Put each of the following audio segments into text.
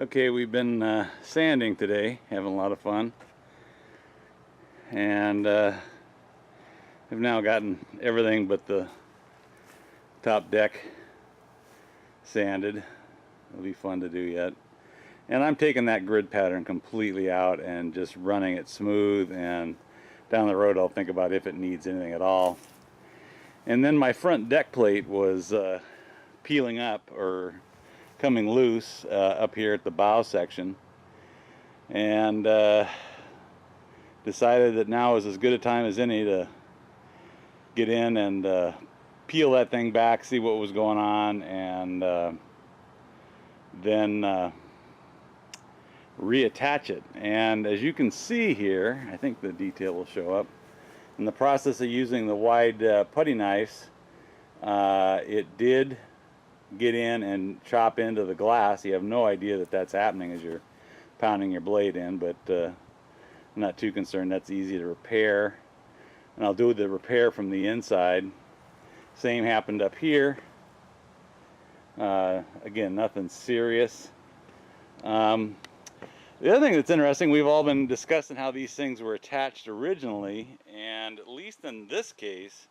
Okay, we've been sanding today, having a lot of fun, and have now gotten everything but the top deck sanded. It'll be fun to do yet. And I'm taking that grid pattern completely out and just running it smooth, and down the road I'll think about if it needs anything at all. And then my front deck plate was peeling up or coming loose up here at the bow section, and decided that now is as good a time as any to get in and peel that thing back, see what was going on, and then reattach it. And as you can see here, I think the detail will show up, in the process of using the wide putty knives, it did get in and chop into the glass. You have no idea that that's happening as you're pounding your blade in, but I'm not too concerned. That's easy to repair, and I'll do the repair from the inside. Same happened up here. Again, nothing serious. The other thing that's interesting, we've all been discussing how these things were attached originally, and at least in this case,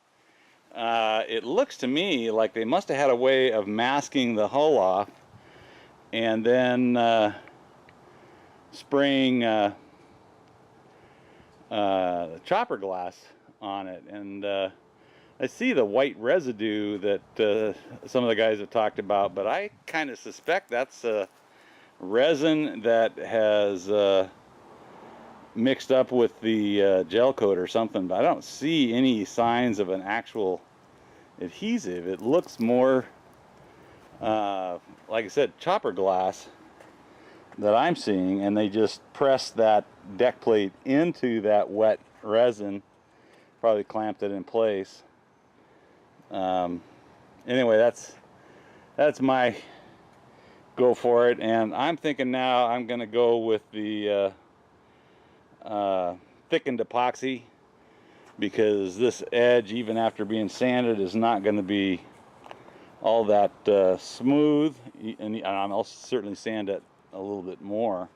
it looks to me like they must have had a way of masking the hull off and then spraying chopper glass on it. And I see the white residue that some of the guys have talked about, but I kind of suspect that's resin that has mixed up with the gel coat or something, but I don't see any signs of an actual adhesive. It looks more like I said, chopper glass that I'm seeing, and they just pressed that deck plate into that wet resin, probably clamped it in place. Anyway, that's my go for it, and I'm thinking now I'm going to go with the thickened epoxy, because this edge, even after being sanded, is not going to be all that smooth, and I'll certainly sand it a little bit more,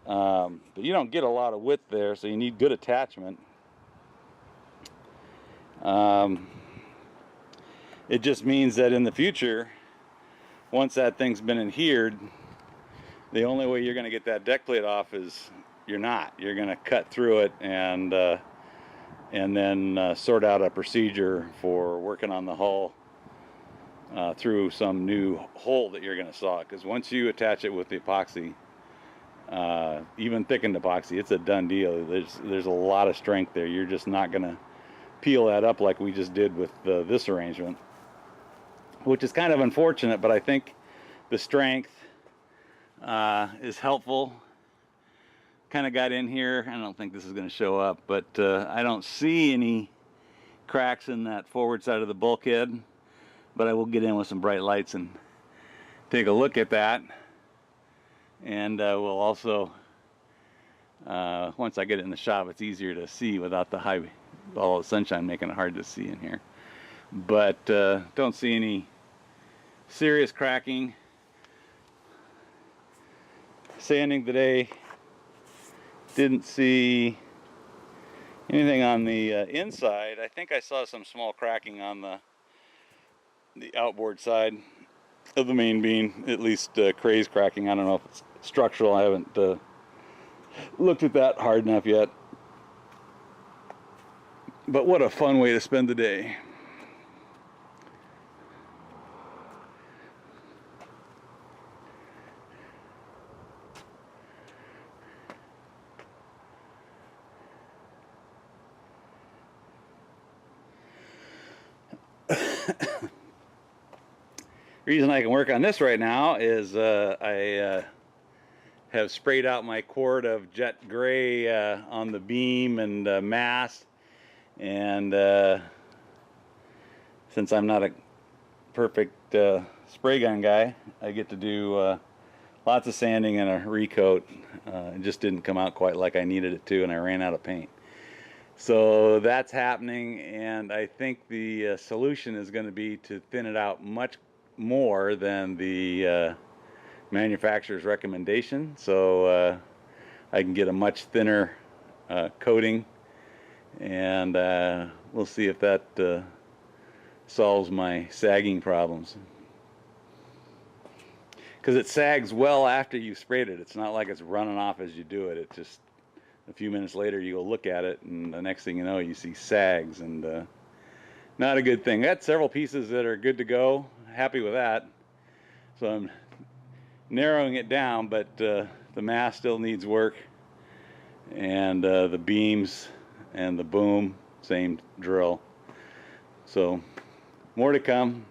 but you don't get a lot of width there, so you need good attachment. It just means that in the future, once that thing's been adhered, the only way you're going to get that deck plate off is you're going to cut through it and then sort out a procedure for working on the hull through some new hole that you're going to saw. Because once you attach it with the epoxy, even thickened epoxy, it's a done deal. There's a lot of strength there. You're just not going to peel that up like we just did with this arrangement, which is kind of unfortunate, but I think the strength is helpful. Kind of got in here. I don't think this is going to show up, but I don't see any cracks in that forward side of the bulkhead, but I will get in with some bright lights and take a look at that. And we'll also, once I get it in the shop, it's easier to see without all the sunshine making it hard to see in here. But don't see any serious cracking. Sanding today, didn't see anything on the inside. I think I saw some small cracking on the outboard side of the main beam, at least craze cracking. I don't know if it's structural. I haven't looked at that hard enough yet. But what a fun way to spend the day. The reason I can work on this right now is I have sprayed out my quart of jet gray on the beam and mast, and since I'm not a perfect spray gun guy, I get to do lots of sanding and a recoat. It just didn't come out quite like I needed it to, and I ran out of paint. So that's happening, and I think the solution is going to be to thin it out much more than the manufacturer's recommendation, so I can get a much thinner coating, and we'll see if that solves my sagging problems. Because it sags well after you sprayed it. It's not like it's running off as you do it. It just, a few minutes later you go look at it, and the next thing you know you see sags, and not a good thing. I got several pieces that are good to go. Happy with that. So I'm narrowing it down, but the mast still needs work, and the beams and the boom, same drill. So more to come.